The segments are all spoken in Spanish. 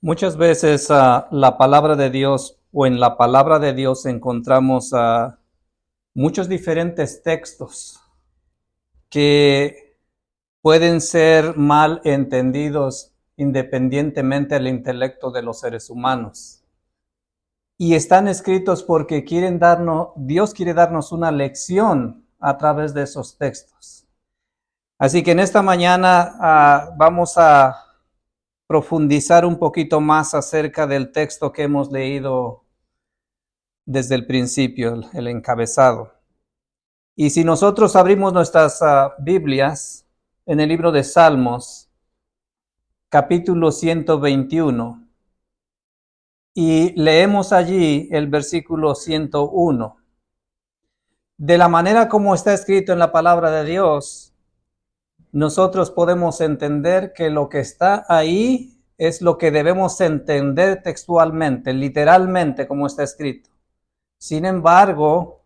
Muchas veces la palabra de Dios o en la palabra de Dios encontramos muchos diferentes textos que pueden ser mal entendidos independientemente del intelecto de los seres humanos. Y están escritos porque Dios quiere darnos una lección a través de esos textos. Así que en esta mañana vamos a profundizar un poquito más acerca del texto que hemos leído desde el principio, el encabezado. Y si nosotros abrimos nuestras Biblias en el libro de Salmos, capítulo 121, y leemos allí el versículo 101, de la manera como está escrito en la palabra de Dios, nosotros podemos entender que lo que está ahí es lo que debemos entender textualmente, literalmente como está escrito. Sin embargo,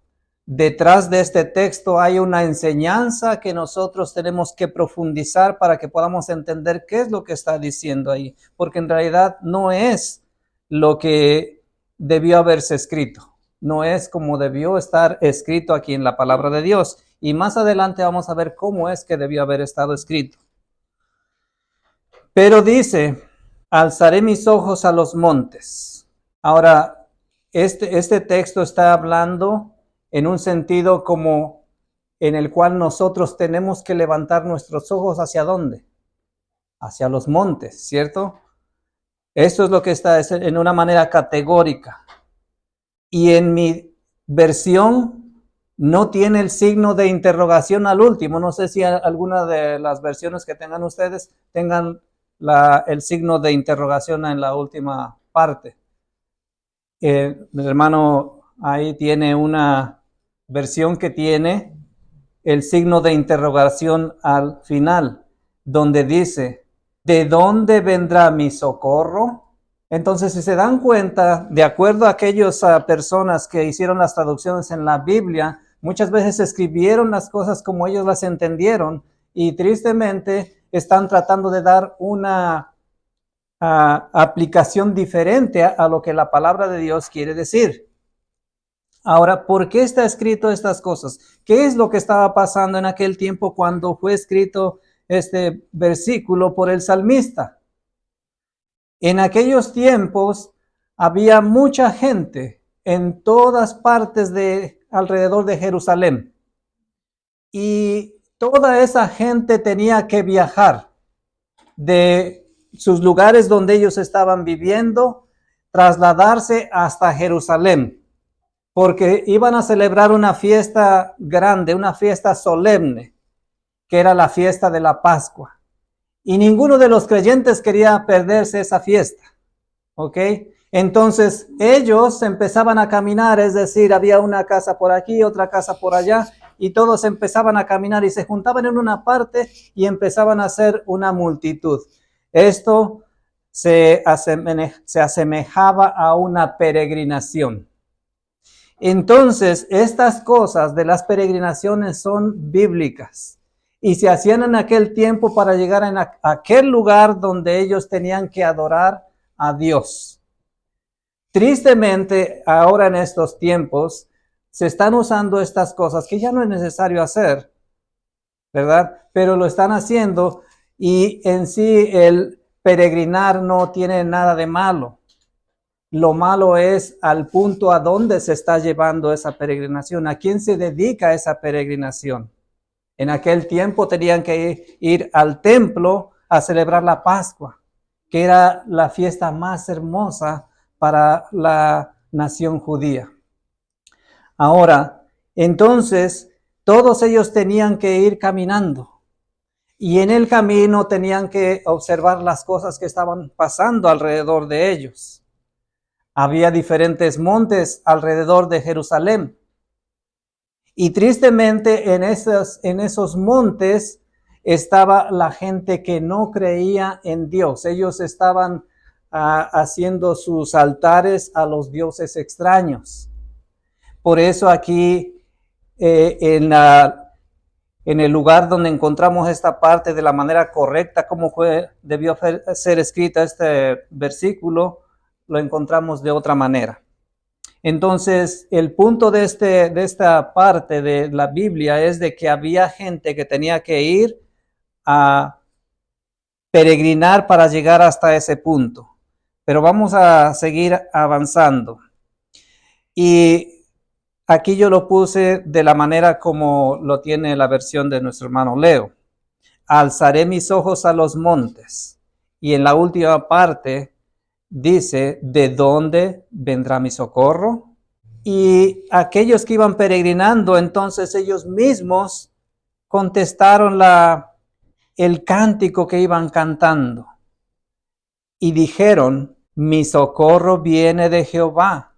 detrás de este texto hay una enseñanza que nosotros tenemos que profundizar para que podamos entender qué es lo que está diciendo ahí, porque en realidad no es lo que debió haberse escrito, no es como debió estar escrito aquí en la palabra de Dios. Y más adelante vamos a ver cómo es que debió haber estado escrito. Pero dice, alzaré mis ojos a los montes. Ahora, este texto está hablando en un sentido como en el cual nosotros tenemos que levantar nuestros ojos ¿hacia dónde? Hacia los montes, ¿cierto? Esto es lo que está en una manera categórica. Y en mi versión no tiene el signo de interrogación al último. No sé si alguna de las versiones que tengan ustedes tengan el signo de interrogación en la última parte. Mi hermano ahí tiene una versión que tiene el signo de interrogación al final, donde dice, ¿de dónde vendrá mi socorro? Entonces, si se dan cuenta, de acuerdo a aquellas personas que hicieron las traducciones en la Biblia, muchas veces escribieron las cosas como ellos las entendieron y tristemente están tratando de dar una aplicación diferente a lo que la palabra de Dios quiere decir. Ahora, ¿por qué está escrito estas cosas? ¿Qué es lo que estaba pasando en aquel tiempo cuando fue escrito este versículo por el salmista? En aquellos tiempos había mucha gente en todas partes de alrededor de Jerusalén y toda esa gente tenía que viajar de sus lugares donde ellos estaban viviendo, trasladarse hasta Jerusalén, porque iban a celebrar una fiesta grande, una fiesta solemne, que era la fiesta de la Pascua. Y ninguno de los creyentes quería perderse esa fiesta, ¿ok? Entonces ellos empezaban a caminar, es decir, había una casa por aquí, otra casa por allá, y todos empezaban a caminar y se juntaban en una parte y empezaban a hacer una multitud. Esto se asemejaba a una peregrinación. Entonces, estas cosas de las peregrinaciones son bíblicas y se hacían en aquel tiempo para llegar a aquel lugar donde ellos tenían que adorar a Dios. Tristemente, ahora en estos tiempos, se están usando estas cosas que ya no es necesario hacer, ¿verdad? Pero lo están haciendo y en sí el peregrinar no tiene nada de malo. Lo malo es al punto a dónde se está llevando esa peregrinación, a quién se dedica esa peregrinación. En aquel tiempo tenían que ir al templo a celebrar la Pascua, que era la fiesta más hermosa para la nación judía. Ahora, entonces, todos ellos tenían que ir caminando y en el camino tenían que observar las cosas que estaban pasando alrededor de ellos. Había diferentes montes alrededor de Jerusalén. Y tristemente en esos montes estaba la gente que no creía en Dios. Ellos estaban haciendo sus altares a los dioses extraños. Por eso aquí en el lugar donde encontramos esta parte de la manera correcta, como debió ser escrita este versículo, lo encontramos de otra manera. Entonces, el punto de esta parte de la Biblia es de que había gente que tenía que ir a peregrinar para llegar hasta ese punto. Pero vamos a seguir avanzando. Y aquí yo lo puse de la manera como lo tiene la versión de nuestro hermano Leo. Alzaré mis ojos a los montes. Y en la última parte dice, ¿de dónde vendrá mi socorro? Y aquellos que iban peregrinando, entonces ellos mismos contestaron el cántico que iban cantando. Y dijeron, mi socorro viene de Jehová,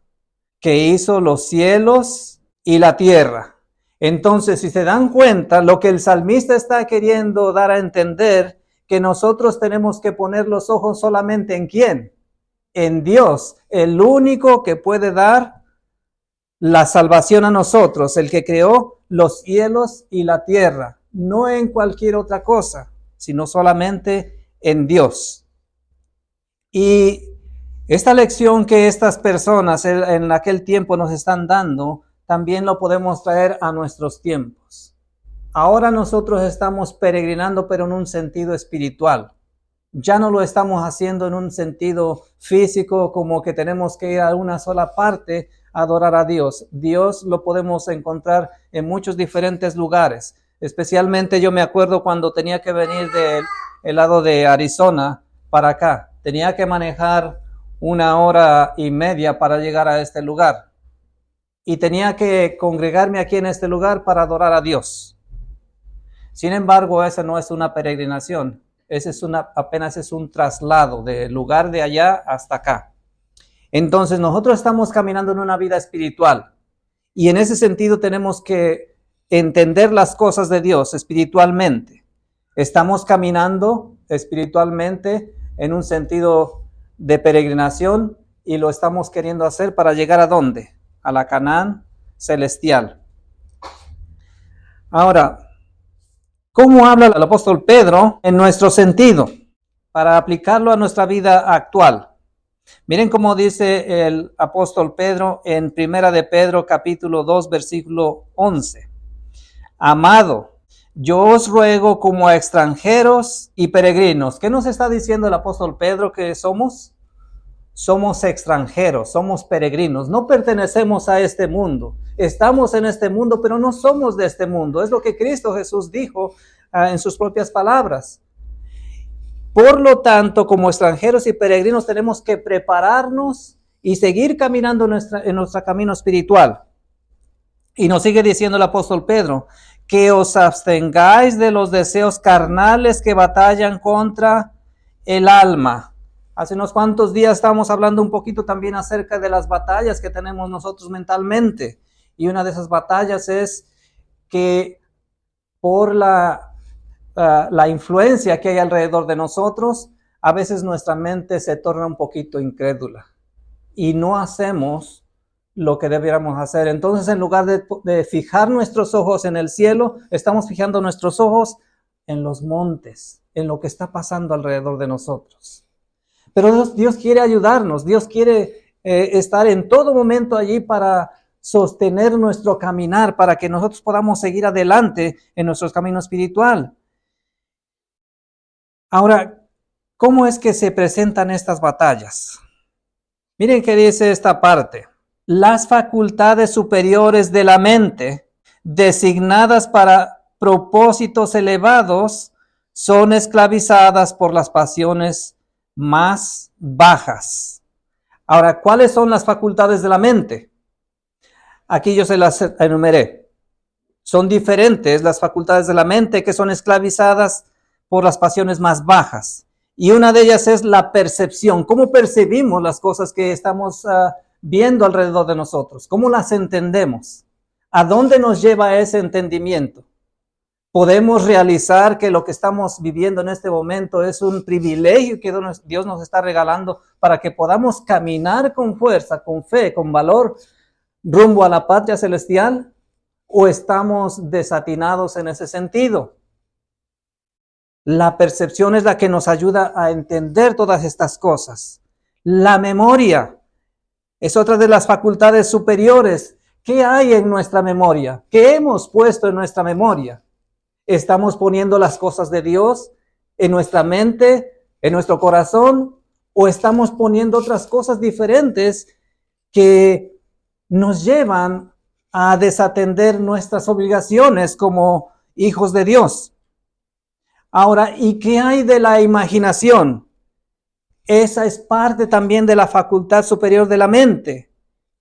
que hizo los cielos y la tierra. Entonces, si se dan cuenta, lo que el salmista está queriendo dar a entender, que nosotros tenemos que poner los ojos solamente ¿en quién? En Dios, el único que puede dar la salvación a nosotros, el que creó los cielos y la tierra, no en cualquier otra cosa, sino solamente en Dios. Y esta lección que estas personas en aquel tiempo nos están dando, también lo podemos traer a nuestros tiempos. Ahora nosotros estamos peregrinando, pero en un sentido espiritual. Ya no lo estamos haciendo en un sentido físico, como que tenemos que ir a una sola parte a adorar a Dios. Dios lo podemos encontrar en muchos diferentes lugares. Especialmente yo me acuerdo cuando tenía que venir del lado de Arizona para acá. Tenía que manejar 1 hora y media para llegar a este lugar. Y tenía que congregarme aquí en este lugar para adorar a Dios. Sin embargo, esa no es una peregrinación. Apenas es un traslado del lugar de allá hasta acá. Entonces nosotros estamos caminando en una vida espiritual y en ese sentido tenemos que entender las cosas de Dios espiritualmente. Estamos caminando espiritualmente en un sentido de peregrinación y lo estamos queriendo hacer para llegar ¿a dónde? A la Canaán celestial. Ahora, ¿cómo habla el apóstol Pedro en nuestro sentido para aplicarlo a nuestra vida actual? Miren cómo dice el apóstol Pedro en 1 de Pedro capítulo 2 versículo 11. Amado, yo os ruego como a extranjeros y peregrinos. ¿Qué nos está diciendo el apóstol Pedro que somos? Somos extranjeros, somos peregrinos, no pertenecemos a este mundo. Estamos en este mundo, pero no somos de este mundo. Es lo que Cristo Jesús dijo en sus propias palabras. Por lo tanto, como extranjeros y peregrinos tenemos que prepararnos y seguir caminando en nuestro camino espiritual. Y nos sigue diciendo el apóstol Pedro, que os abstengáis de los deseos carnales que batallan contra el alma. Hace unos cuantos días estábamos hablando un poquito también acerca de las batallas que tenemos nosotros mentalmente. Y una de esas batallas es que por la influencia que hay alrededor de nosotros, a veces nuestra mente se torna un poquito incrédula y no hacemos lo que debiéramos hacer. Entonces, en lugar de fijar nuestros ojos en el cielo, estamos fijando nuestros ojos en los montes, en lo que está pasando alrededor de nosotros. Pero Dios quiere ayudarnos, Dios quiere estar en todo momento allí para sostener nuestro caminar, para que nosotros podamos seguir adelante en nuestro camino espiritual. Ahora, ¿cómo es que se presentan estas batallas? Miren qué dice esta parte. Las facultades superiores de la mente, designadas para propósitos elevados, son esclavizadas por las pasiones más bajas. Ahora, ¿cuáles son las facultades de la mente? Aquí yo se las enumeré. Son diferentes las facultades de la mente que son esclavizadas por las pasiones más bajas. Y una de ellas es la percepción. ¿Cómo percibimos las cosas que estamos viendo alrededor de nosotros? ¿Cómo las entendemos? ¿A dónde nos lleva ese entendimiento? Podemos realizar que lo que estamos viviendo en este momento es un privilegio que Dios nos está regalando para que podamos caminar con fuerza, con fe, con valor, rumbo a la patria celestial. ¿O estamos desatinados en ese sentido? La percepción es la que nos ayuda a entender todas estas cosas. La memoria es otra de las facultades superiores. ¿Qué hay en nuestra memoria? ¿Qué hemos puesto en nuestra memoria? ¿Estamos poniendo las cosas de Dios en nuestra mente, en nuestro corazón? ¿O estamos poniendo otras cosas diferentes que nos llevan a desatender nuestras obligaciones como hijos de Dios? Ahora, ¿y qué hay de la imaginación? Esa es parte también de la facultad superior de la mente.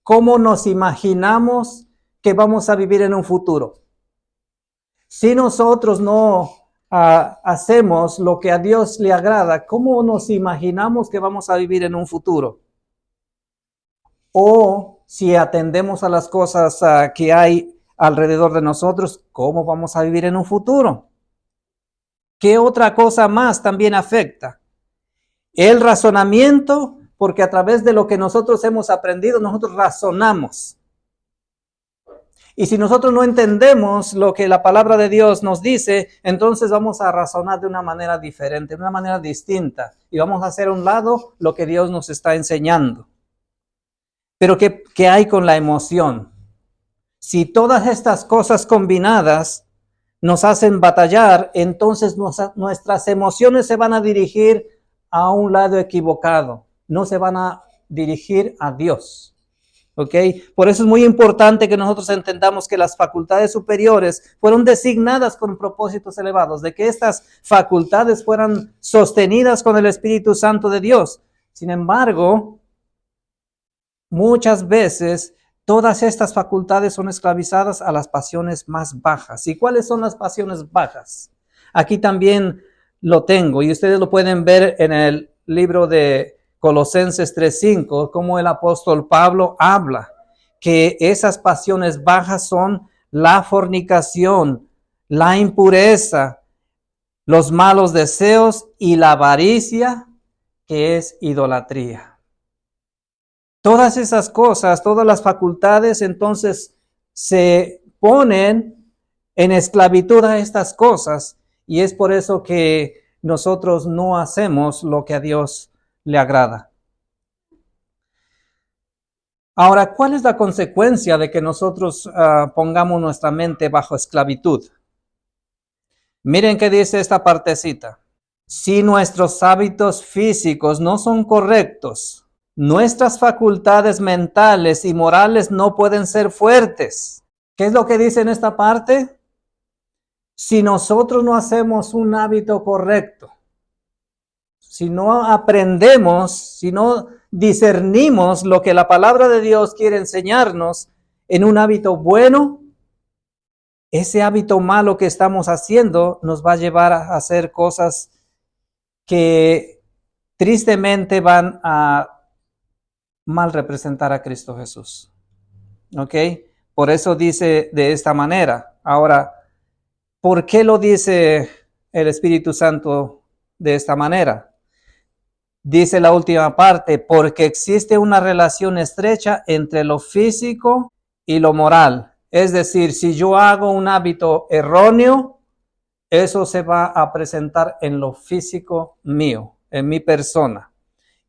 ¿Cómo nos imaginamos que vamos a vivir en un futuro? Si nosotros no hacemos lo que a Dios le agrada, ¿cómo nos imaginamos que vamos a vivir en un futuro? O si atendemos a las cosas que hay alrededor de nosotros, ¿cómo vamos a vivir en un futuro? ¿Qué otra cosa más también afecta? El razonamiento, porque a través de lo que nosotros hemos aprendido, nosotros razonamos. Y si nosotros no entendemos lo que la palabra de Dios nos dice, entonces vamos a razonar de una manera diferente, de una manera distinta. Y vamos a hacer a un lado lo que Dios nos está enseñando. Pero ¿qué hay con la emoción? Si todas estas cosas combinadas nos hacen batallar, entonces nuestras emociones se van a dirigir a un lado equivocado. No se van a dirigir a Dios. ¿Ok? Por eso es muy importante que nosotros entendamos que las facultades superiores fueron designadas con propósitos elevados, de que estas facultades fueran sostenidas con el Espíritu Santo de Dios. Sin embargo, muchas veces todas estas facultades son esclavizadas a las pasiones más bajas. ¿Y cuáles son las pasiones bajas? Aquí también lo tengo y ustedes lo pueden ver en el libro de Colosenses 3:5, como el apóstol Pablo habla que esas pasiones bajas son la fornicación, la impureza, los malos deseos y la avaricia, que es idolatría. Todas esas cosas, todas las facultades, entonces se ponen en esclavitud a estas cosas, y es por eso que nosotros no hacemos lo que a Dios le agrada. Ahora, ¿cuál es la consecuencia de que nosotros pongamos nuestra mente bajo esclavitud? Miren qué dice esta partecita. Si nuestros hábitos físicos no son correctos, nuestras facultades mentales y morales no pueden ser fuertes. ¿Qué es lo que dice en esta parte? Si nosotros no hacemos un hábito correcto, si no aprendemos, si no discernimos lo que la palabra de Dios quiere enseñarnos en un hábito bueno, ese hábito malo que estamos haciendo nos va a llevar a hacer cosas que tristemente van a mal representar a Cristo Jesús. ¿Ok? Por eso dice de esta manera. Ahora, ¿por qué lo dice el Espíritu Santo de esta manera? Dice la última parte, porque existe una relación estrecha entre lo físico y lo moral. Es decir, si yo hago un hábito erróneo, eso se va a presentar en lo físico mío, en mi persona.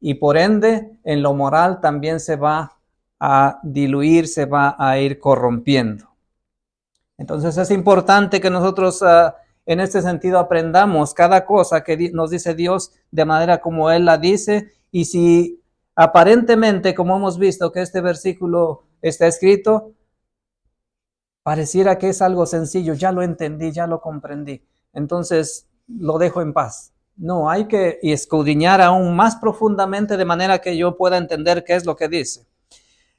Y por ende, en lo moral también se va a diluir, se va a ir corrompiendo. Entonces es importante que nosotros en este sentido aprendamos cada cosa que nos dice Dios de manera como Él la dice. Y si aparentemente, como hemos visto que este versículo está escrito, pareciera que es algo sencillo, ya lo entendí, ya lo comprendí, entonces lo dejo en paz. No, hay que escudriñar aún más profundamente de manera que yo pueda entender qué es lo que dice.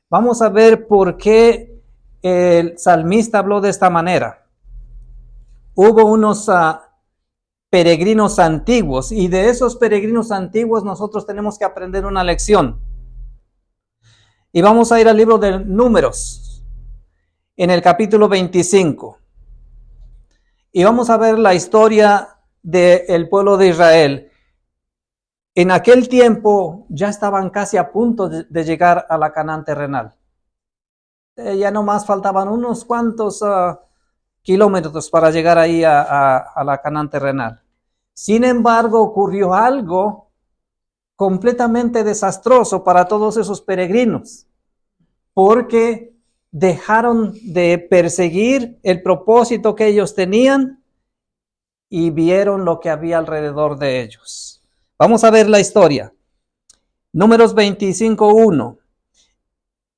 Vamos a ver por qué el salmista habló de esta manera. Hubo unos peregrinos antiguos, y de esos peregrinos antiguos nosotros tenemos que aprender una lección. Y vamos a ir al libro de Números, en el capítulo 25. Y vamos a ver la historia del pueblo de Israel. En aquel tiempo ya estaban casi a punto de llegar a la Canaán terrenal. Ya nomás faltaban unos cuantos kilómetros para llegar ahí a la Canaán terrenal. Sin embargo, ocurrió algo completamente desastroso para todos esos peregrinos, porque dejaron de perseguir el propósito que ellos tenían y vieron lo que había alrededor de ellos. Vamos a ver la historia. Números 25:1.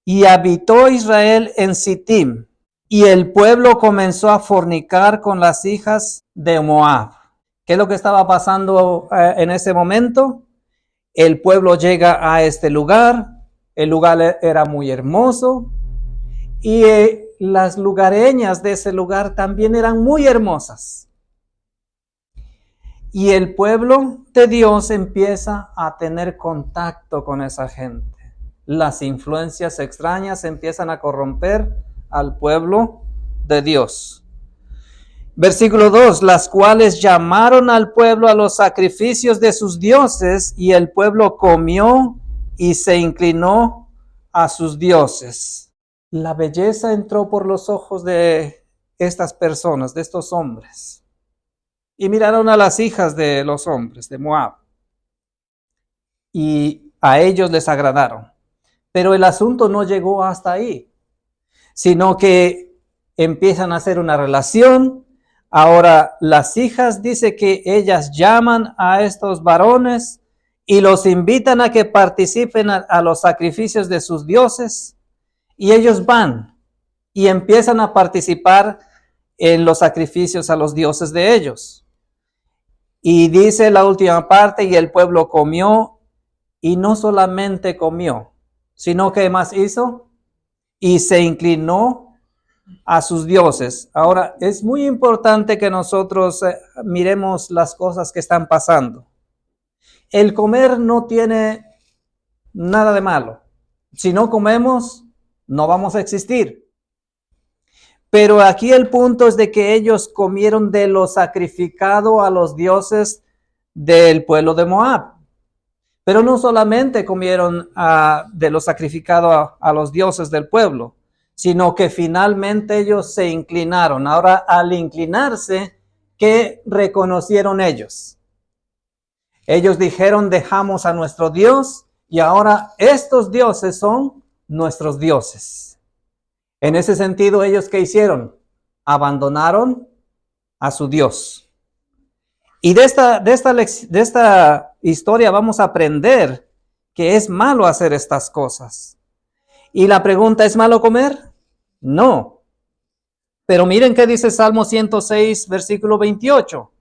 Y habitó Israel en Sittim, y el pueblo comenzó a fornicar con las hijas de Moab. ¿Qué es lo que estaba pasando en ese momento? El pueblo llega a este lugar, el lugar era muy hermoso, y las lugareñas de ese lugar también eran muy hermosas. Y el pueblo de Dios empieza a tener contacto con esa gente. Las influencias extrañas empiezan a corromper al pueblo de Dios. Versículo 2, las cuales llamaron al pueblo a los sacrificios de sus dioses, y el pueblo comió y se inclinó a sus dioses. La belleza entró por los ojos de estas personas, de estos hombres, y miraron a las hijas de los hombres de Moab, y a ellos les agradaron. Pero el asunto no llegó hasta ahí, sino que empiezan a hacer una relación. Ahora las hijas dice que ellas llaman a estos varones y los invitan a que participen a los sacrificios de sus dioses, y ellos van y empiezan a participar en los sacrificios a los dioses de ellos. Y dice la última parte, y el pueblo comió, y no solamente comió, sino que más hizo, y se inclinó a sus dioses. Ahora, es muy importante que nosotros miremos las cosas que están pasando. El comer no tiene nada de malo. Si no comemos, no vamos a existir. Pero aquí el punto es de que ellos comieron de lo sacrificado a los dioses del pueblo de Moab. Pero no solamente comieron de lo sacrificado a los dioses del pueblo, sino que finalmente ellos se inclinaron. Ahora, al inclinarse, ¿qué reconocieron ellos? Ellos dijeron, dejamos a nuestro Dios, y ahora estos dioses son nuestros dioses. En ese sentido, ¿ellos qué hicieron? Abandonaron a su Dios. Y de esta historia vamos a aprender que es malo hacer estas cosas. Y la pregunta, ¿es malo comer? No. Pero miren qué dice Salmo 106, versículo 28.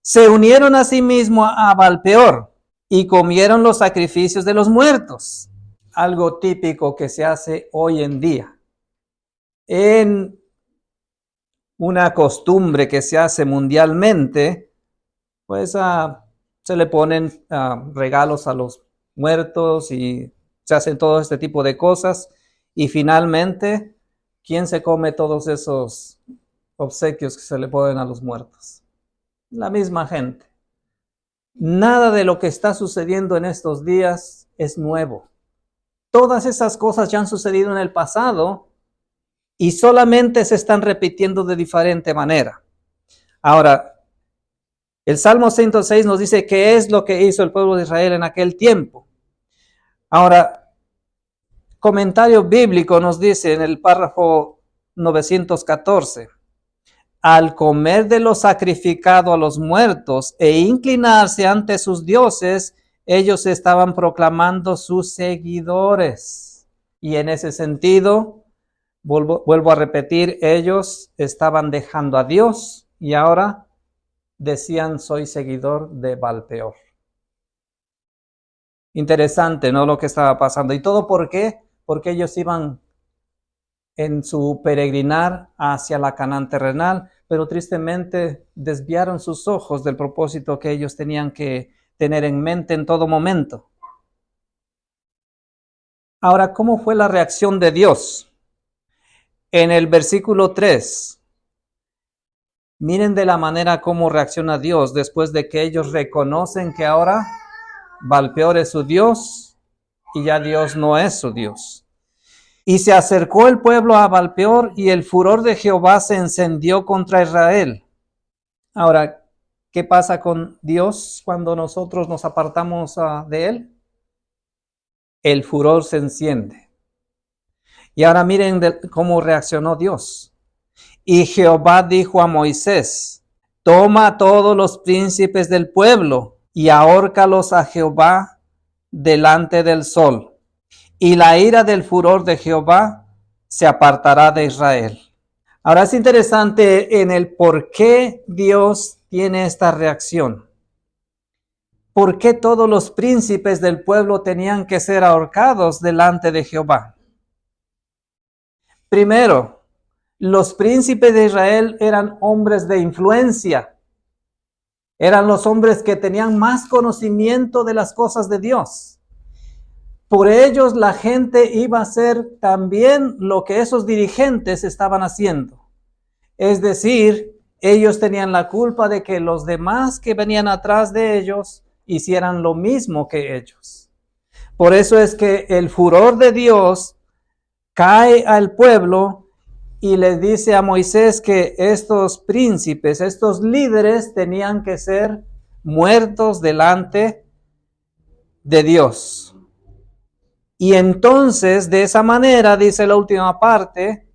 Se unieron a sí mismo a Balpeor y comieron los sacrificios de los muertos. Algo típico que se hace hoy en día. En una costumbre que se hace mundialmente, pues se le ponen regalos a los muertos y se hacen todo este tipo de cosas. Y finalmente, ¿quién se come todos esos obsequios que se le ponen a los muertos? La misma gente. Nada de lo que está sucediendo en estos días es nuevo. Todas esas cosas ya han sucedido en el pasado y solamente se están repitiendo de diferente manera. Ahora, el Salmo 106 nos dice qué es lo que hizo el pueblo de Israel en aquel tiempo. Ahora, comentario bíblico nos dice en el párrafo 914, al comer de lo sacrificado a los muertos e inclinarse ante sus dioses, ellos estaban proclamando sus seguidores. Y en ese sentido, vuelvo a repetir, ellos estaban dejando a Dios y ahora decían, soy seguidor de Balpeor. Interesante, ¿no? Lo que estaba pasando. ¿Y todo por qué? Porque ellos iban en su peregrinar hacia la Canaán terrenal, pero tristemente desviaron sus ojos del propósito que ellos tenían que tener en mente en todo momento. Ahora, ¿cómo fue la reacción de Dios? En el versículo 3, miren de la manera cómo reacciona Dios después de que ellos reconocen que ahora Balpeor es su Dios y ya Dios no es su Dios. Y se acercó el pueblo a Baal-peor, y el furor de Jehová se encendió contra Israel. Ahora, ¿qué pasa con Dios cuando nosotros nos apartamos de Él? El furor se enciende. Y ahora miren cómo reaccionó Dios. Y Jehová dijo a Moisés: toma a todos los príncipes del pueblo y ahórcalos a Jehová delante del sol. Y la ira del furor de Jehová se apartará de Israel. Ahora es interesante en el por qué Dios tiene esta reacción. ¿Por qué todos los príncipes del pueblo tenían que ser ahorcados delante de Jehová? Primero, los príncipes de Israel eran hombres de influencia. Eran los hombres que tenían más conocimiento de las cosas de Dios. Por ellos la gente iba a hacer también lo que esos dirigentes estaban haciendo. Es decir, ellos tenían la culpa de que los demás que venían atrás de ellos hicieran lo mismo que ellos. Por eso es que el furor de Dios cae al pueblo y les dice a Moisés que estos príncipes, estos líderes tenían que ser muertos delante de Dios. Y entonces, de esa manera, dice la última parte,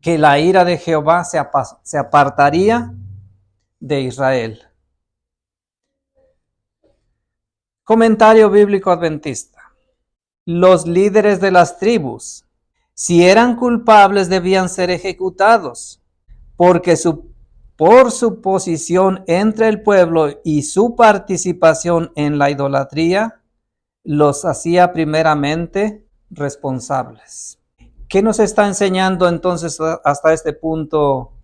que la ira de Jehová se apartaría de Israel. Comentario bíblico adventista. Los líderes de las tribus, si eran culpables, debían ser ejecutados, porque por su posición entre el pueblo y su participación en la idolatría, los hacía primeramente responsables. ¿Qué nos está enseñando entonces hasta este punto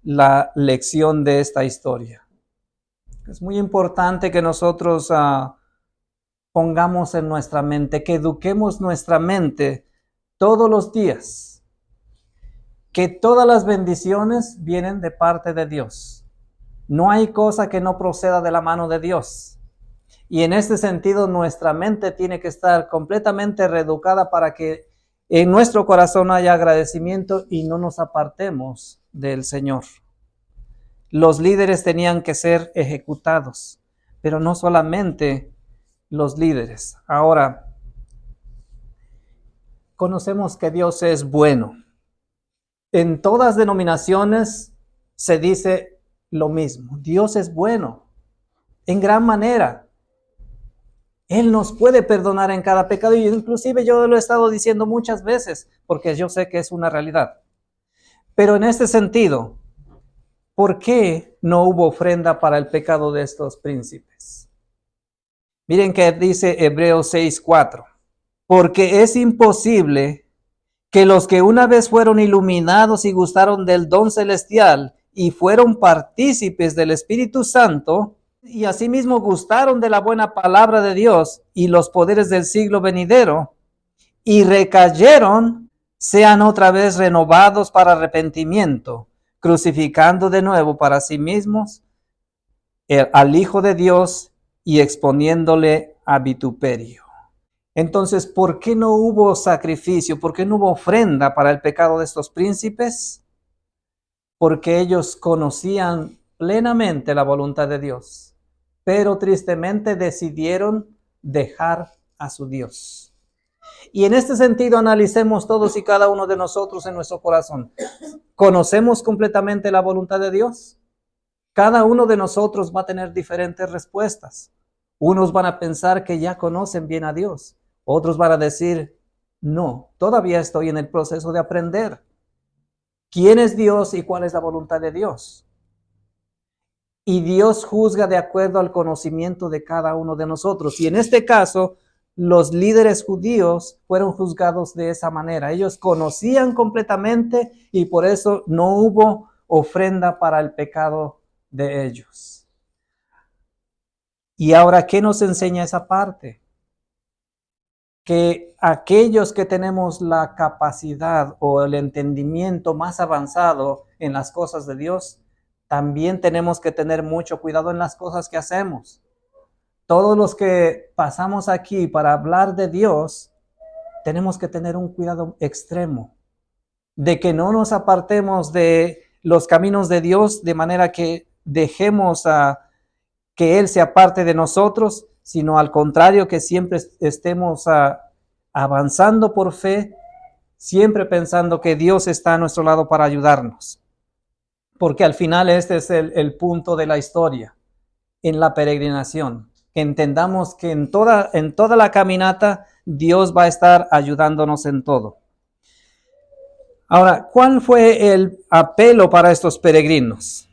la lección de esta historia? Es muy importante que nosotros pongamos en nuestra mente, que eduquemos nuestra mente todos los días, que todas las bendiciones vienen de parte de Dios. No hay cosa que no proceda de la mano de Dios. Y en este sentido, nuestra mente tiene que estar completamente reeducada para que en nuestro corazón haya agradecimiento y no nos apartemos del Señor. Los líderes tenían que ser ejecutados, pero no solamente los líderes. Ahora, conocemos que Dios es bueno. En todas denominaciones se dice lo mismo. Dios es bueno, en gran manera. Él nos puede perdonar en cada pecado, y inclusive yo lo he estado diciendo muchas veces, porque yo sé que es una realidad. Pero en este sentido, ¿por qué no hubo ofrenda para el pecado de estos príncipes? Miren que dice Hebreos 6:4. Porque es imposible que los que una vez fueron iluminados y gustaron del don celestial y fueron partícipes del Espíritu Santo, y asimismo gustaron de la buena palabra de Dios y los poderes del siglo venidero, y recayeron, sean otra vez renovados para arrepentimiento, crucificando de nuevo para sí mismos al Hijo de Dios y exponiéndole a vituperio. Entonces, ¿por qué no hubo sacrificio? ¿Por qué no hubo ofrenda para el pecado de estos príncipes? Porque ellos conocían plenamente la voluntad de Dios, pero tristemente decidieron dejar a su Dios. Y en este sentido, analicemos todos y cada uno de nosotros en nuestro corazón. ¿Conocemos completamente la voluntad de Dios? Cada uno de nosotros va a tener diferentes respuestas. Unos van a pensar que ya conocen bien a Dios. Otros van a decir, no, todavía estoy en el proceso de aprender quién es Dios y cuál es la voluntad de Dios. Y Dios juzga de acuerdo al conocimiento de cada uno de nosotros. Y en este caso, los líderes judíos fueron juzgados de esa manera. Ellos conocían completamente y por eso no hubo ofrenda para el pecado de ellos. Y ahora, ¿qué nos enseña esa parte? Que aquellos que tenemos la capacidad o el entendimiento más avanzado en las cosas de Dios, también tenemos que tener mucho cuidado en las cosas que hacemos. Todos los que pasamos aquí para hablar de Dios, tenemos que tener un cuidado extremo de que no nos apartemos de los caminos de Dios de manera que dejemos a que Él se aparte de nosotros, sino al contrario, que siempre estemos avanzando por fe, siempre pensando que Dios está a nuestro lado para ayudarnos. Porque al final este es el punto de la historia, en la peregrinación. Que entendamos que en toda la caminata Dios va a estar ayudándonos en todo. Ahora, ¿cuál fue el apelo para estos peregrinos?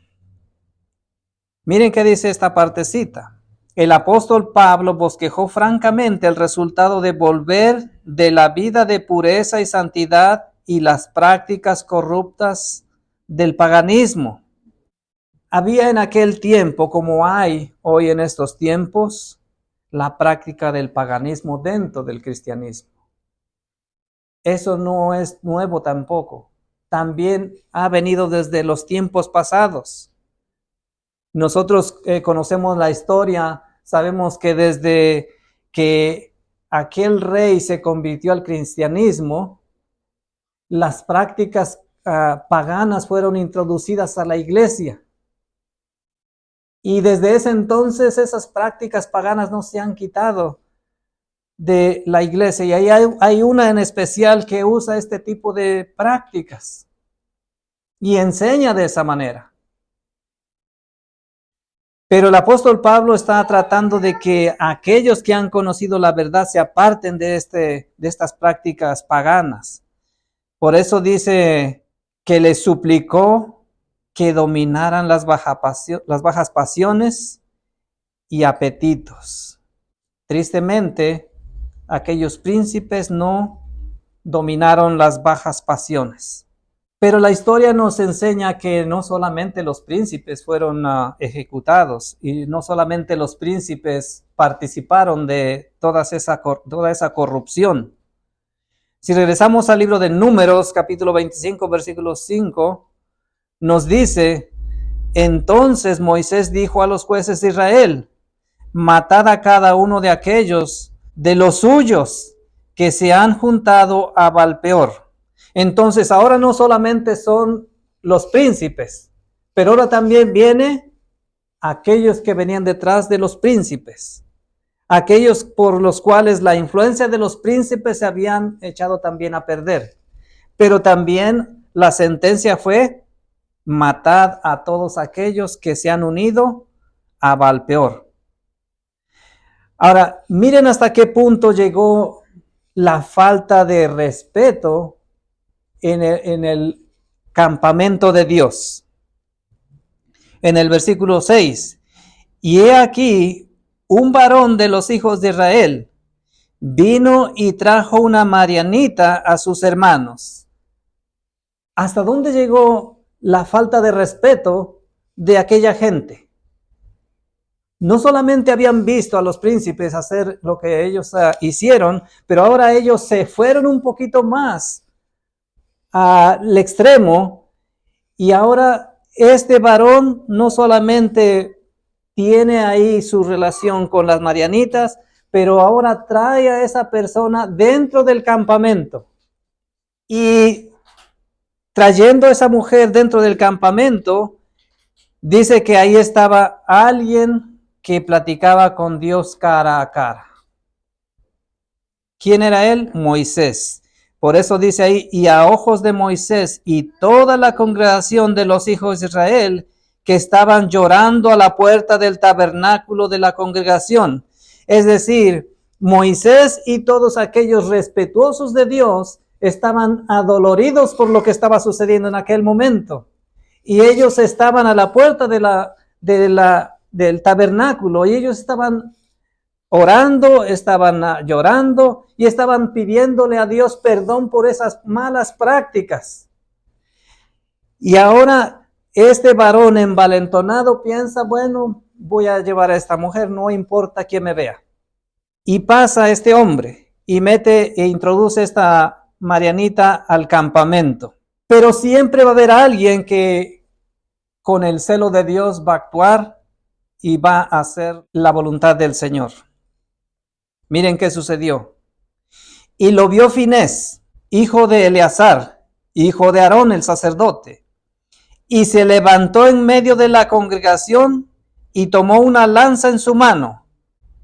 Miren qué dice esta partecita. El apóstol Pablo bosquejó francamente el resultado de volver de la vida de pureza y santidad y las prácticas corruptas del paganismo. Había en aquel tiempo, como hay hoy en estos tiempos, la práctica del paganismo dentro del cristianismo. Eso no es nuevo tampoco. También ha venido desde los tiempos pasados. Nosotros conocemos la historia, sabemos que desde que aquel rey se convirtió al cristianismo, las prácticas paganas fueron introducidas a la iglesia. Y desde ese entonces esas prácticas paganas no se han quitado de la iglesia. Y ahí hay una en especial que usa este tipo de prácticas y enseña de esa manera. Pero el apóstol Pablo está tratando de que aquellos que han conocido la verdad se aparten de estas prácticas paganas. Por eso dice que les suplicó que dominaran las bajas pasiones y apetitos. Tristemente, aquellos príncipes no dominaron las bajas pasiones. Pero la historia nos enseña que no solamente los príncipes fueron ejecutados y no solamente los príncipes participaron de toda esa corrupción. Si regresamos al libro de Números, capítulo 25, versículo 5, nos dice, entonces Moisés dijo a los jueces de Israel, matad a cada uno de aquellos de los suyos que se han juntado a Baalpeor. Entonces ahora no solamente son los príncipes, pero ahora también viene aquellos que venían detrás de los príncipes, aquellos por los cuales la influencia de los príncipes se habían echado también a perder. Pero también la sentencia fue, matad a todos aquellos que se han unido a Baalpeor. Ahora, miren hasta qué punto llegó la falta de respeto en el campamento de Dios. En el versículo 6, y he aquí, un varón de los hijos de Israel vino y trajo una marianita a sus hermanos. ¿Hasta dónde llegó la falta de respeto de aquella gente? No solamente habían visto a los príncipes hacer lo que ellos hicieron, pero ahora ellos se fueron un poquito más al extremo, y ahora este varón no solamente tiene ahí su relación con las marianitas, pero ahora trae a esa persona dentro del campamento. Y trayendo a esa mujer dentro del campamento, dice que ahí estaba alguien que platicaba con Dios cara a cara. ¿Quién era él? Moisés. Por eso dice ahí, y a ojos de Moisés y toda la congregación de los hijos de Israel que estaban llorando a la puerta del tabernáculo de la congregación. Es decir, Moisés y todos aquellos respetuosos de Dios estaban adoloridos por lo que estaba sucediendo en aquel momento. Y ellos estaban a la puerta del tabernáculo y ellos estaban orando, estaban llorando y estaban pidiéndole a Dios perdón por esas malas prácticas. Y ahora este varón envalentonado piensa, bueno, voy a llevar a esta mujer, no importa quién me vea. Y pasa este hombre y mete e introduce esta marianita al campamento. Pero siempre va a haber alguien que con el celo de Dios va a actuar y va a hacer la voluntad del Señor. Miren qué sucedió. Y lo vio Finés, hijo de Eleazar, hijo de Aarón el sacerdote, y se levantó en medio de la congregación y tomó una lanza en su mano.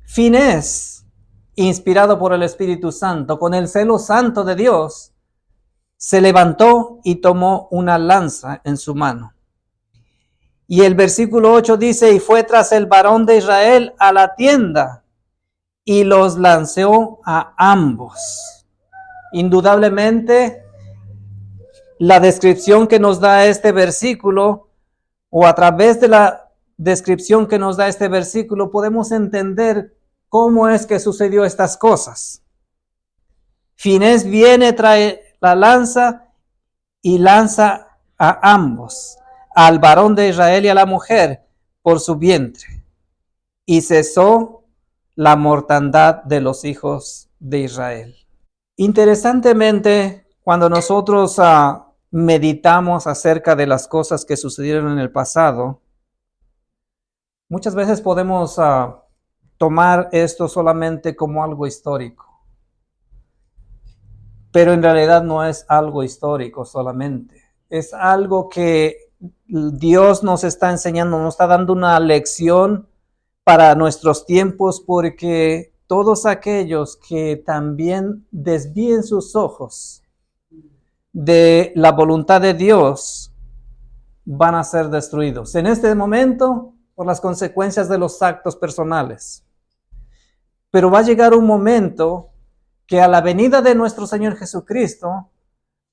Finés, inspirado por el Espíritu Santo, con el celo santo de Dios, se levantó y tomó una lanza en su mano. Y el versículo 8 dice, y fue tras el varón de Israel a la tienda y los lanzó a ambos. Indudablemente, la descripción que nos da este versículo, o a través de la descripción que nos da este versículo, podemos entender cómo es que sucedió estas cosas. Finés viene, trae la lanza y lanza a ambos, al varón de Israel y a la mujer, por su vientre. Y cesó la mortandad de los hijos de Israel. Interesantemente, cuando nosotros meditamos acerca de las cosas que sucedieron en el pasado, muchas veces podemos tomar esto solamente como algo histórico. Pero en realidad no es algo histórico solamente. Es algo que Dios nos está enseñando, nos está dando una lección para nuestros tiempos, porque todos aquellos que también desvíen sus ojos de la voluntad de Dios van a ser destruidos. En este momento, por las consecuencias de los actos personales. Pero va a llegar un momento que a la venida de nuestro Señor Jesucristo,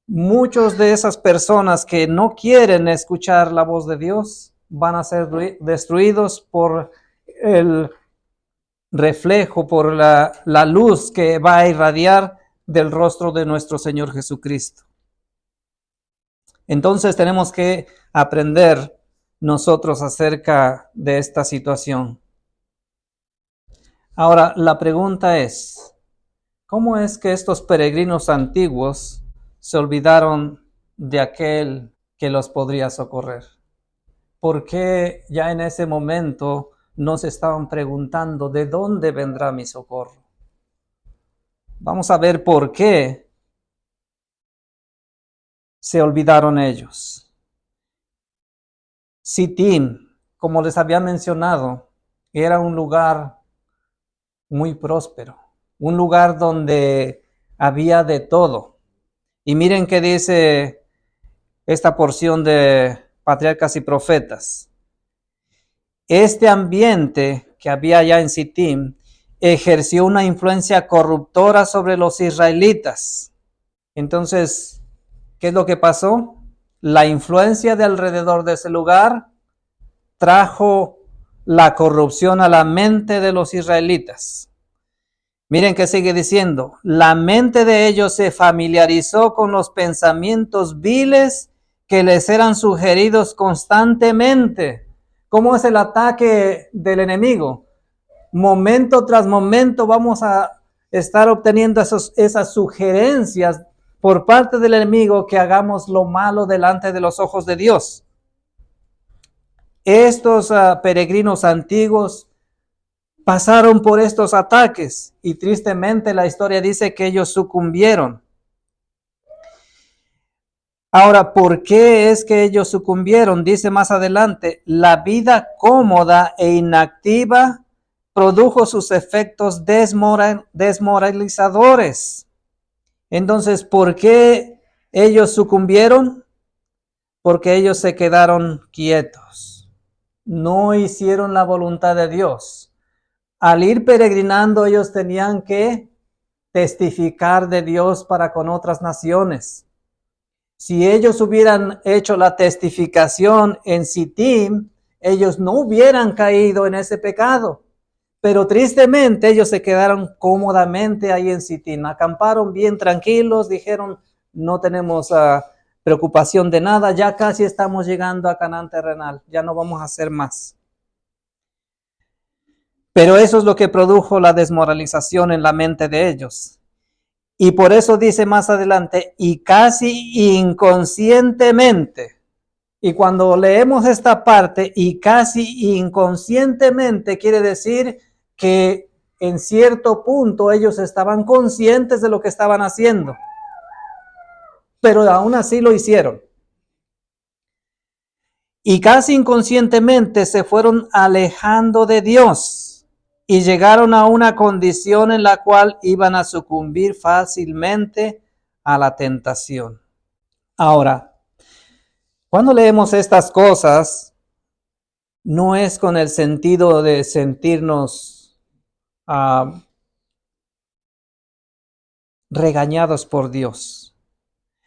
muchos de esas personas que no quieren escuchar la voz de Dios van a ser destruidos por el reflejo, por la luz que va a irradiar del rostro de nuestro Señor Jesucristo. Entonces tenemos que aprender nosotros acerca de esta situación. Ahora, la pregunta es, ¿cómo es que estos peregrinos antiguos se olvidaron de aquel que los podría socorrer? ¿Por qué ya en ese momento no se estaban preguntando de dónde vendrá mi socorro? Vamos a ver por qué se olvidaron ellos. Sittim, como les había mencionado, era un lugar muy próspero, un lugar donde había de todo. Y miren qué dice esta porción de Patriarcas y Profetas. Este ambiente que había allá en Sittim ejerció una influencia corruptora sobre los israelitas. Entonces, ¿qué es lo que pasó? La influencia de alrededor de ese lugar trajo la corrupción a la mente de los israelitas. Miren que sigue diciendo, la mente de ellos se familiarizó con los pensamientos viles que les eran sugeridos constantemente. ¿Cómo es el ataque del enemigo? Momento tras momento vamos a estar obteniendo esas sugerencias por parte del enemigo que hagamos lo malo delante de los ojos de Dios. Estos peregrinos antiguos pasaron por estos ataques y tristemente la historia dice que ellos sucumbieron. Ahora, ¿por qué es que ellos sucumbieron? Dice más adelante, la vida cómoda e inactiva produjo sus efectos desmoralizadores. Entonces, ¿por qué ellos sucumbieron? Porque ellos se quedaron quietos. No hicieron la voluntad de Dios. Al ir peregrinando, ellos tenían que testificar de Dios para con otras naciones. Si ellos hubieran hecho la testificación en Sittim, ellos no hubieran caído en ese pecado. Pero tristemente ellos se quedaron cómodamente ahí en Sittim. Acamparon bien tranquilos, dijeron, no tenemos preocupación de nada, ya casi estamos llegando a Canaán terrenal, ya no vamos a hacer más. Pero eso es lo que produjo la desmoralización en la mente de ellos. Y por eso dice más adelante, y casi inconscientemente. Y cuando leemos esta parte, y casi inconscientemente, quiere decir que en cierto punto ellos estaban conscientes de lo que estaban haciendo, pero aún así lo hicieron. Y casi inconscientemente se fueron alejando de Dios y llegaron a una condición en la cual iban a sucumbir fácilmente a la tentación. Ahora, cuando leemos estas cosas, no es con el sentido de sentirnos regañados por Dios,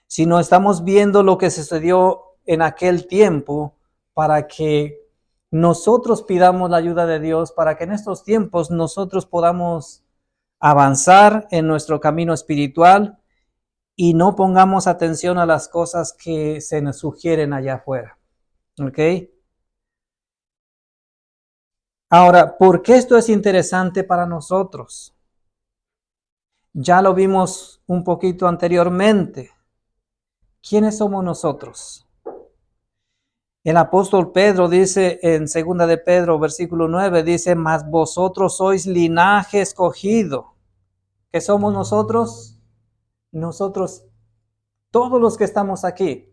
sino estamos viendo lo que sucedió en aquel tiempo para que nosotros pidamos la ayuda de Dios, para que en estos tiempos nosotros podamos avanzar en nuestro camino espiritual y no pongamos atención a las cosas que se nos sugieren allá afuera. ¿Ok? Ahora, ¿por qué esto es interesante para nosotros? Ya lo vimos un poquito anteriormente. ¿Quiénes somos nosotros? El apóstol Pedro dice en 2 de Pedro, versículo 9, dice, mas vosotros sois linaje escogido. ¿Qué somos nosotros? Nosotros, todos los que estamos aquí.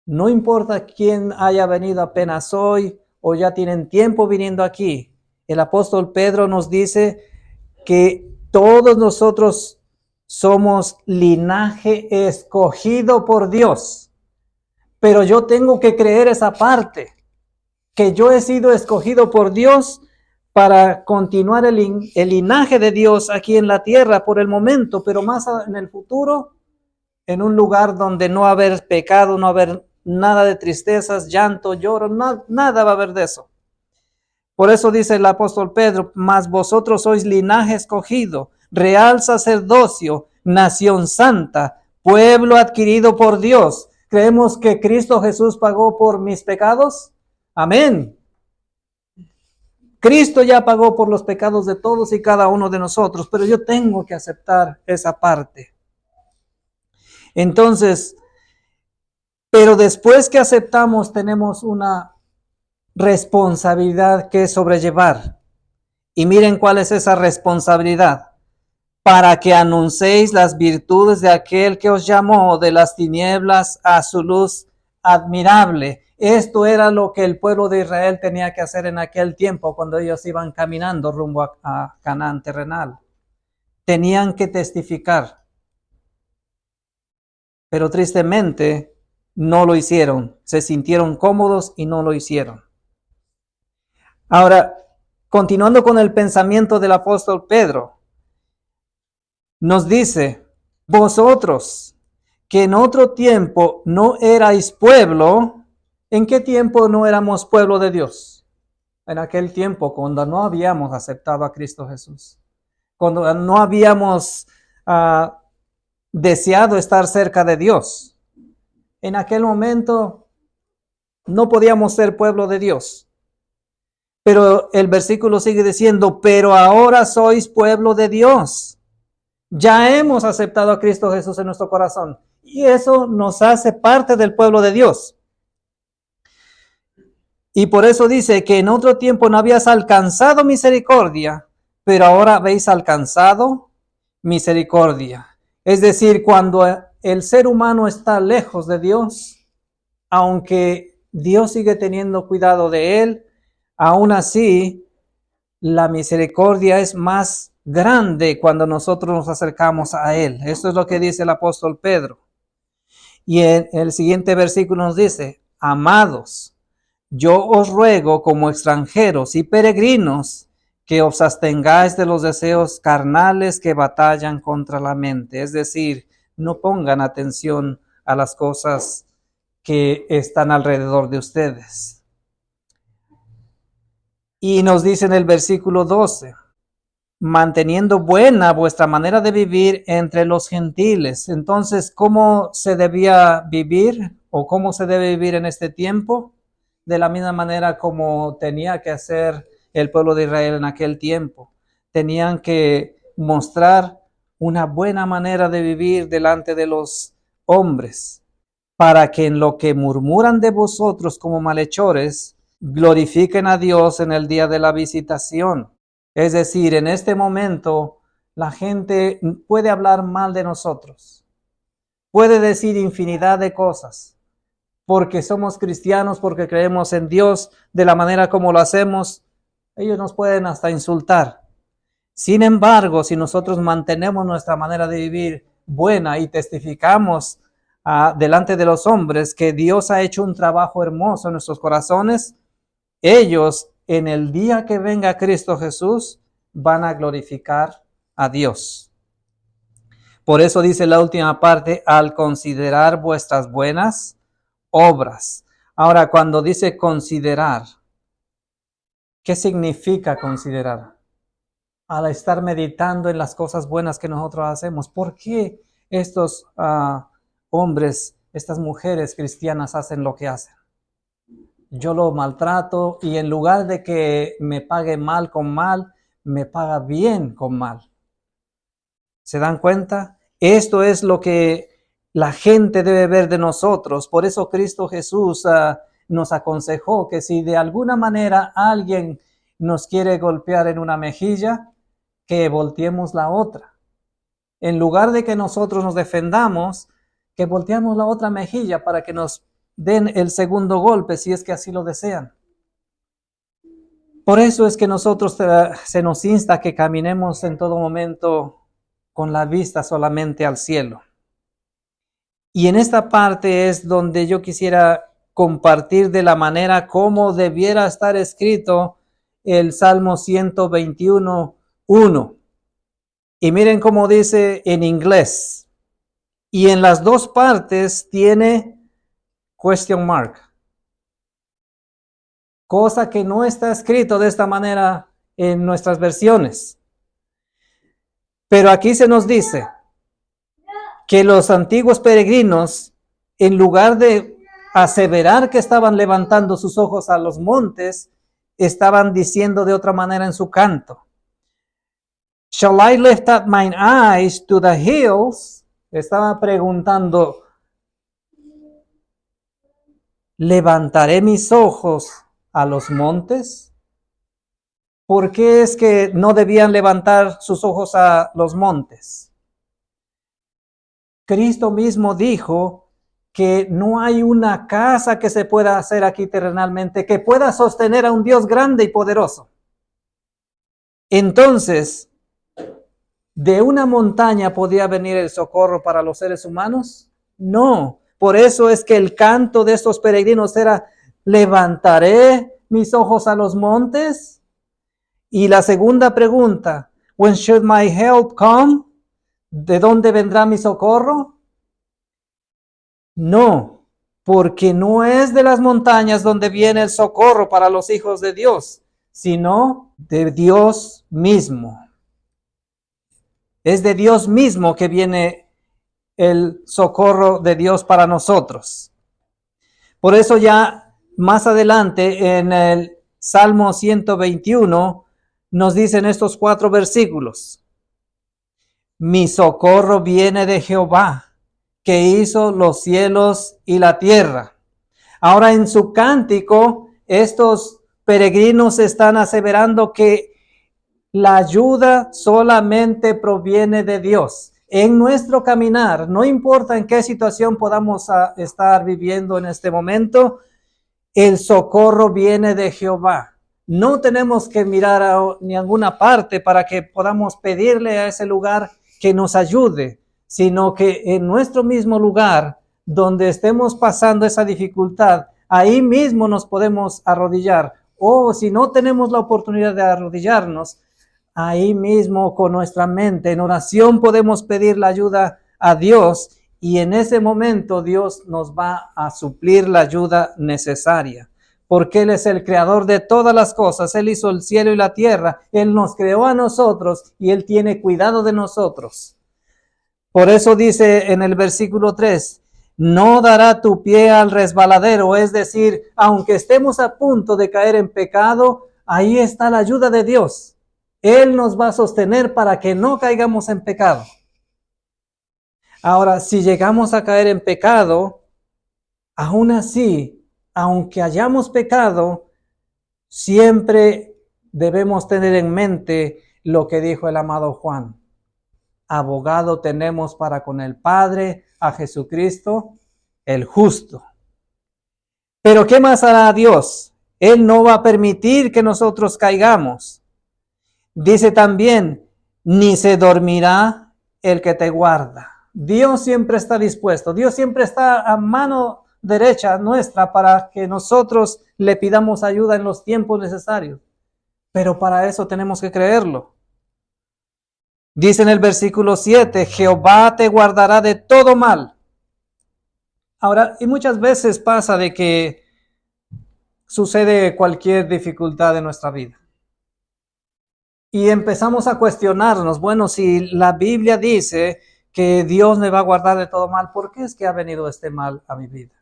No importa quién haya venido apenas hoy o ya tienen tiempo viniendo aquí. El apóstol Pedro nos dice que todos nosotros somos linaje escogido por Dios. Pero yo tengo que creer esa parte, que yo he sido escogido por Dios para continuar el linaje de Dios aquí en la tierra por el momento, pero más en el futuro, en un lugar donde no va a haber pecado, no va a haber nada de tristezas, llanto, lloro, nada va a haber de eso. Por eso dice el apóstol Pedro, mas vosotros sois linaje escogido, real sacerdocio, nación santa, pueblo adquirido por Dios. ¿Creemos que Cristo Jesús pagó por mis pecados? Amén. Cristo ya pagó por los pecados de todos y cada uno de nosotros, pero yo tengo que aceptar esa parte. Entonces, pero después que aceptamos, tenemos una responsabilidad que sobrellevar. Y miren cuál es esa responsabilidad. Para que anunciéis las virtudes de aquel que os llamó de las tinieblas a su luz admirable. Esto era lo que el pueblo de Israel tenía que hacer en aquel tiempo cuando ellos iban caminando rumbo a Canaán terrenal. Tenían que testificar. Pero tristemente no lo hicieron. Se sintieron cómodos y no lo hicieron. Ahora, continuando con el pensamiento del apóstol Pedro, nos dice, vosotros que en otro tiempo no erais pueblo, ¿en qué tiempo no éramos pueblo de Dios? En aquel tiempo cuando no habíamos aceptado a Cristo Jesús, cuando no habíamos deseado estar cerca de Dios. En aquel momento no podíamos ser pueblo de Dios. Pero el versículo sigue diciendo, pero ahora sois pueblo de Dios. Ya hemos aceptado a Cristo Jesús en nuestro corazón. Y eso nos hace parte del pueblo de Dios. Y por eso dice que en otro tiempo no habías alcanzado misericordia, pero ahora habéis alcanzado misericordia. Es decir, cuando el ser humano está lejos de Dios, aunque Dios sigue teniendo cuidado de él, aún así, la misericordia es más grande cuando nosotros nos acercamos a Él. Esto es lo que dice el apóstol Pedro. Y en el siguiente versículo nos dice, amados, yo os ruego como extranjeros y peregrinos que os abstengáis de los deseos carnales que batallan contra la mente. Es decir, no pongan atención a las cosas que están alrededor de ustedes. Y nos dice en el versículo 12, manteniendo buena vuestra manera de vivir entre los gentiles. Entonces, ¿cómo se debía vivir o cómo se debe vivir en este tiempo? De la misma manera como tenía que hacer el pueblo de Israel en aquel tiempo. Tenían que mostrar una buena manera de vivir delante de los hombres, para que en lo que murmuran de vosotros como malhechores, glorifiquen a Dios en el día de la visitación. Es decir, en este momento la gente puede hablar mal de nosotros, puede decir infinidad de cosas, porque somos cristianos, porque creemos en Dios de la manera como lo hacemos. Ellos nos pueden hasta insultar. Sin embargo, si nosotros mantenemos nuestra manera de vivir buena y testificamos delante de los hombres que Dios ha hecho un trabajo hermoso en nuestros corazones, ellos en el día que venga Cristo Jesús van a glorificar a Dios. Por eso dice la última parte, al considerar vuestras buenas obras. Ahora, cuando dice considerar, ¿qué significa considerar? Al estar meditando en las cosas buenas que nosotros hacemos. ¿Por qué estos hombres, estas mujeres cristianas hacen lo que hacen? Yo lo maltrato y en lugar de que me pague mal con mal, me paga bien con mal. ¿Se dan cuenta? Esto es lo que la gente debe ver de nosotros. Por eso Cristo Jesús nos aconsejó que si de alguna manera alguien nos quiere golpear en una mejilla, que volteemos la otra. En lugar de que nosotros nos defendamos, que volteemos la otra mejilla para que nos den el segundo golpe si es que así lo desean. Por eso es que nosotros se nos insta que caminemos en todo momento con la vista solamente al cielo. Y en esta parte es donde yo quisiera compartir de la manera como debiera estar escrito el Salmo 121:1. Y miren cómo dice en inglés. Y en las dos partes tiene question mark. Cosa que no está escrito de esta manera en nuestras versiones. Pero aquí se nos dice que los antiguos peregrinos, en lugar de aseverar que estaban levantando sus ojos a los montes, estaban diciendo de otra manera en su canto. Shall I lift up mine eyes to the hills? Estaba preguntando, ¿levantaré mis ojos a los montes? ¿Por qué es que no debían levantar sus ojos a los montes? Cristo mismo dijo que no hay una casa que se pueda hacer aquí terrenalmente que pueda sostener a un Dios grande y poderoso. Entonces, ¿de una montaña podía venir el socorro para los seres humanos? No. Por eso es que el canto de estos peregrinos era, ¿levantaré mis ojos a los montes? Y la segunda pregunta, when should my help come? ¿De dónde vendrá mi socorro? No, porque no es de las montañas donde viene el socorro para los hijos de Dios, sino de Dios mismo. Es de Dios mismo que viene el socorro de Dios para nosotros. Por eso ya más adelante en el Salmo 121 nos dicen estos 4 versículos. Mi socorro viene de Jehová, que hizo los cielos y la tierra. Ahora en su cántico, estos peregrinos están aseverando que la ayuda solamente proviene de Dios. En nuestro caminar, no importa en qué situación podamos estar viviendo en este momento, el socorro viene de Jehová. No tenemos que mirar a ninguna parte para que podamos pedirle a ese lugar que nos ayude, sino que en nuestro mismo lugar, donde estemos pasando esa dificultad, ahí mismo nos podemos arrodillar. O si no tenemos la oportunidad de arrodillarnos, ahí mismo con nuestra mente en oración podemos pedir la ayuda a Dios y en ese momento Dios nos va a suplir la ayuda necesaria. Porque Él es el creador de todas las cosas. Él hizo el cielo y la tierra. Él nos creó a nosotros y Él tiene cuidado de nosotros. Por eso dice en el versículo 3, no dará tu pie al resbaladero. Es decir, aunque estemos a punto de caer en pecado, ahí está la ayuda de Dios. Él nos va a sostener para que no caigamos en pecado. Ahora, si llegamos a caer en pecado, aún así, aunque hayamos pecado, siempre debemos tener en mente lo que dijo el amado Juan. Abogado tenemos para con el Padre, a Jesucristo, el justo. Pero ¿qué más hará Dios? Él no va a permitir que nosotros caigamos. Dice también, ni se dormirá el que te guarda. Dios siempre está dispuesto. Dios siempre está a mano derecha nuestra para que nosotros le pidamos ayuda en los tiempos necesarios. Pero para eso tenemos que creerlo. Dice en el versículo 7, Jehová te guardará de todo mal. Ahora, y muchas veces pasa de que sucede cualquier dificultad en nuestra vida. Y empezamos a cuestionarnos, bueno, si la Biblia dice que Dios me va a guardar de todo mal, ¿por qué es que ha venido este mal a mi vida?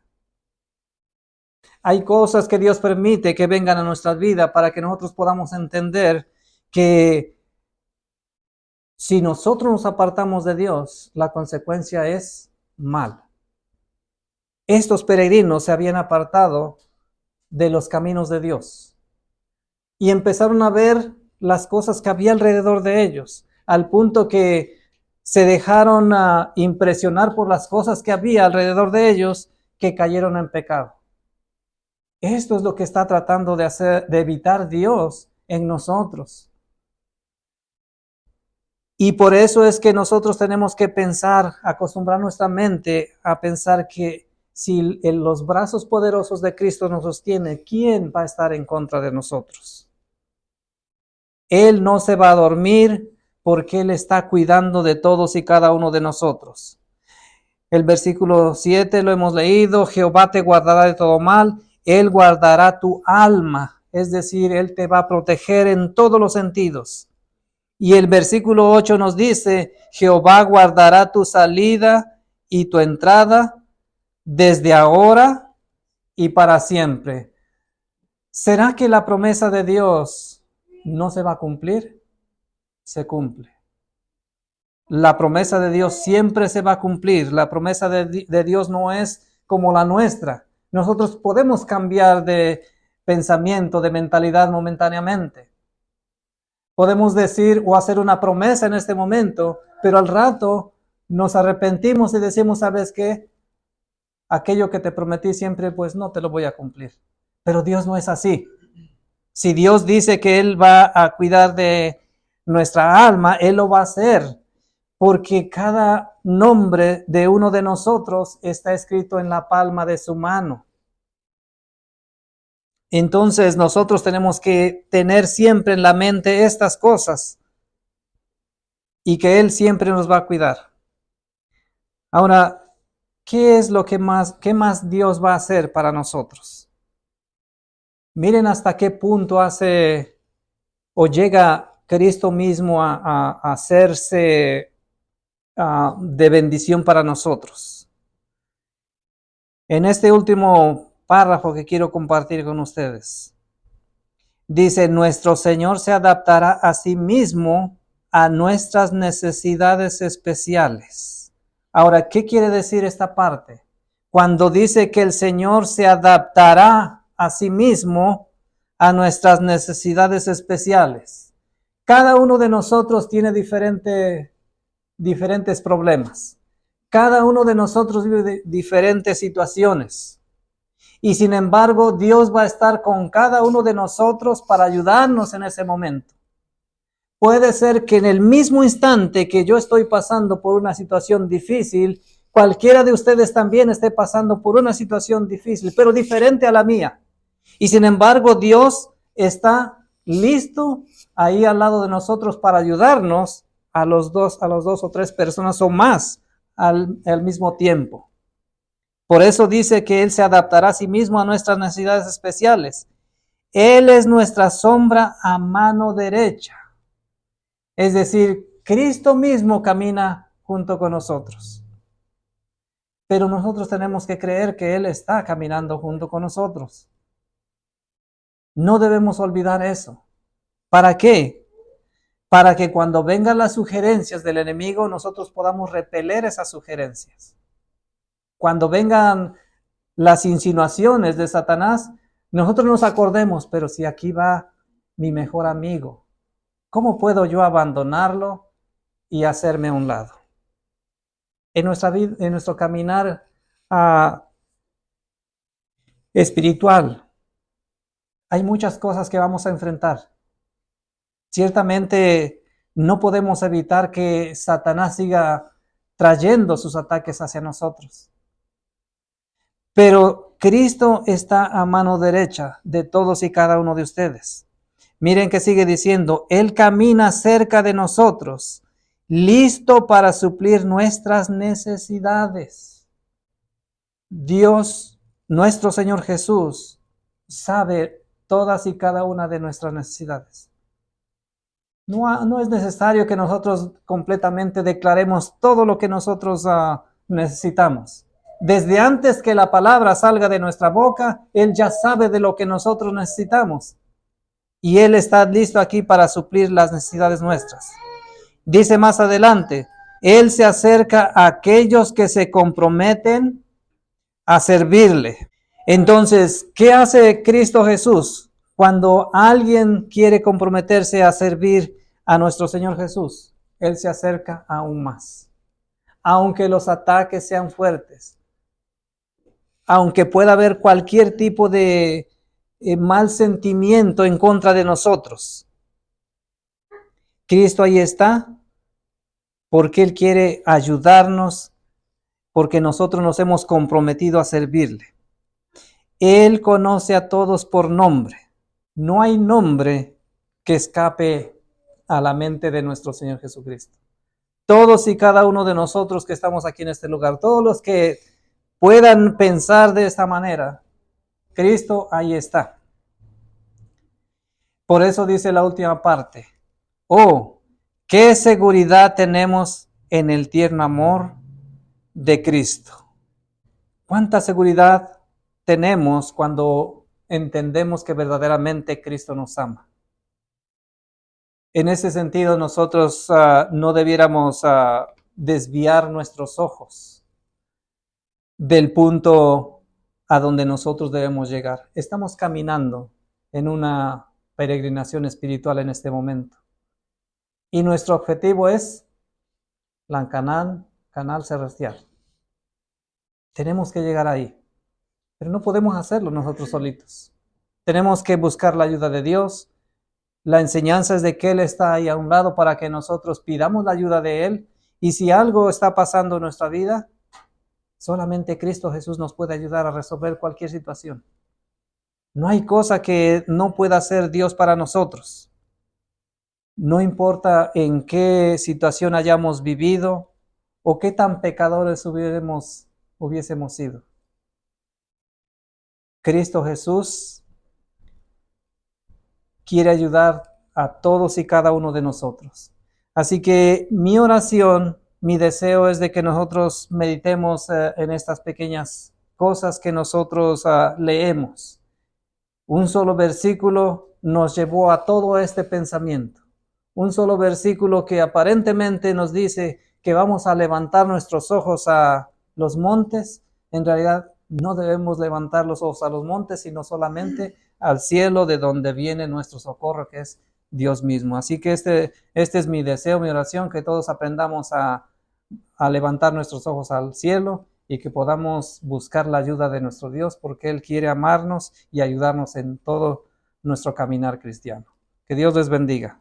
Hay cosas que Dios permite que vengan a nuestra vida para que nosotros podamos entender que si nosotros nos apartamos de Dios, la consecuencia es mal. Estos peregrinos se habían apartado de los caminos de Dios y empezaron a ver las cosas que había alrededor de ellos, al punto que se dejaron impresionar por las cosas que había alrededor de ellos, que cayeron en pecado. Esto es lo que está tratando de hacer, de evitar Dios en nosotros. Y por eso es que nosotros tenemos que pensar, acostumbrar nuestra mente a pensar que si los brazos poderosos de Cristo nos sostienen, ¿quién va a estar en contra de nosotros? Él no se va a dormir porque Él está cuidando de todos y cada uno de nosotros. El versículo 7 lo hemos leído, Jehová te guardará de todo mal, Él guardará tu alma, es decir, Él te va a proteger en todos los sentidos. Y el versículo 8 nos dice, Jehová guardará tu salida y tu entrada desde ahora y para siempre. ¿Será que la promesa de Dios no se va a cumplir? Se cumple. La promesa de Dios siempre se va a cumplir. La promesa de Dios no es como la nuestra. Nosotros podemos cambiar de pensamiento, de mentalidad momentáneamente. Podemos decir o hacer una promesa en este momento, pero al rato nos arrepentimos y decimos, ¿sabes qué? Aquello que te prometí siempre, pues no te lo voy a cumplir. Pero Dios no es así. Si Dios dice que Él va a cuidar de nuestra alma, Él lo va a hacer, porque cada nombre de uno de nosotros está escrito en la palma de su mano. Entonces nosotros tenemos que tener siempre en la mente estas cosas y que Él siempre nos va a cuidar. Ahora, ¿qué es lo que qué más Dios va a hacer para nosotros? Miren hasta qué punto hace o llega Cristo mismo a hacerse de bendición para nosotros. En este último párrafo que quiero compartir con ustedes, dice, nuestro Señor se adaptará a sí mismo a nuestras necesidades especiales. Ahora, ¿qué quiere decir esta parte? Cuando dice que el Señor se adaptará a sí mismo a nuestras necesidades especiales. Cada uno de nosotros tiene diferentes problemas. Cada uno de nosotros vive diferentes situaciones. Y sin embargo, Dios va a estar con cada uno de nosotros para ayudarnos en ese momento. Puede ser que en el mismo instante que yo estoy pasando por una situación difícil, cualquiera de ustedes también esté pasando por una situación difícil, pero diferente a la mía. Y sin embargo, Dios está listo ahí al lado de nosotros para ayudarnos a los dos o tres personas o más al mismo tiempo. Por eso dice que Él se adaptará a sí mismo a nuestras necesidades especiales. Él es nuestra sombra a mano derecha. Es decir, Cristo mismo camina junto con nosotros. Pero nosotros tenemos que creer que Él está caminando junto con nosotros. No debemos olvidar eso. ¿Para qué? Para que cuando vengan las sugerencias del enemigo, nosotros podamos repeler esas sugerencias. Cuando vengan las insinuaciones de Satanás, nosotros nos acordemos, pero si aquí va mi mejor amigo. ¿Cómo puedo yo abandonarlo y hacerme a un lado? En nuestra vida, en nuestro caminar espiritual, hay muchas cosas que vamos a enfrentar. Ciertamente no podemos evitar que Satanás siga trayendo sus ataques hacia nosotros. Pero Cristo está a mano derecha de todos y cada uno de ustedes. Miren que sigue diciendo, Él camina cerca de nosotros, listo para suplir nuestras necesidades. Dios, nuestro Señor Jesús, sabe todas y cada una de nuestras necesidades. No es necesario que nosotros completamente declaremos todo lo que nosotros necesitamos. Desde antes que la palabra salga de nuestra boca, Él ya sabe de lo que nosotros necesitamos. Y Él está listo aquí para suplir las necesidades nuestras. Dice más adelante, Él se acerca a aquellos que se comprometen a servirle. Entonces, ¿qué hace Cristo Jesús cuando alguien quiere comprometerse a servir a nuestro Señor Jesús? Él se acerca aún más. Aunque los ataques sean fuertes, aunque pueda haber cualquier tipo de mal sentimiento en contra de nosotros, Cristo ahí está porque Él quiere ayudarnos, porque nosotros nos hemos comprometido a servirle. Él conoce a todos por nombre. No hay nombre que escape a la mente de nuestro Señor Jesucristo. Todos y cada uno de nosotros que estamos aquí en este lugar, todos los que puedan pensar de esta manera, Cristo ahí está. Por eso dice la última parte, oh, qué seguridad tenemos en el tierno amor de Cristo. ¿Cuánta seguridad tenemos cuando entendemos que verdaderamente Cristo nos ama? En ese sentido, nosotros no debiéramos desviar nuestros ojos del punto a donde nosotros debemos llegar. Estamos caminando en una peregrinación espiritual en este momento. Y nuestro objetivo es la canal celestial. Tenemos que llegar ahí. Pero no podemos hacerlo nosotros solitos. Tenemos que buscar la ayuda de Dios. La enseñanza es de que Él está ahí a un lado para que nosotros pidamos la ayuda de Él. Y si algo está pasando en nuestra vida, solamente Cristo Jesús nos puede ayudar a resolver cualquier situación. No hay cosa que no pueda hacer Dios para nosotros. No importa en qué situación hayamos vivido o qué tan pecadores hubiésemos sido. Cristo Jesús quiere ayudar a todos y cada uno de nosotros. Así que mi oración, mi deseo es de que nosotros meditemos en estas pequeñas cosas que nosotros leemos. Un solo versículo nos llevó a todo este pensamiento. Un solo versículo que aparentemente nos dice que vamos a levantar nuestros ojos a los montes. En realidad no debemos levantar los ojos a los montes, sino solamente al cielo de donde viene nuestro socorro, que es Dios mismo. Así que este es mi deseo, mi oración, que todos aprendamos a levantar nuestros ojos al cielo y que podamos buscar la ayuda de nuestro Dios, porque Él quiere amarnos y ayudarnos en todo nuestro caminar cristiano. Que Dios les bendiga.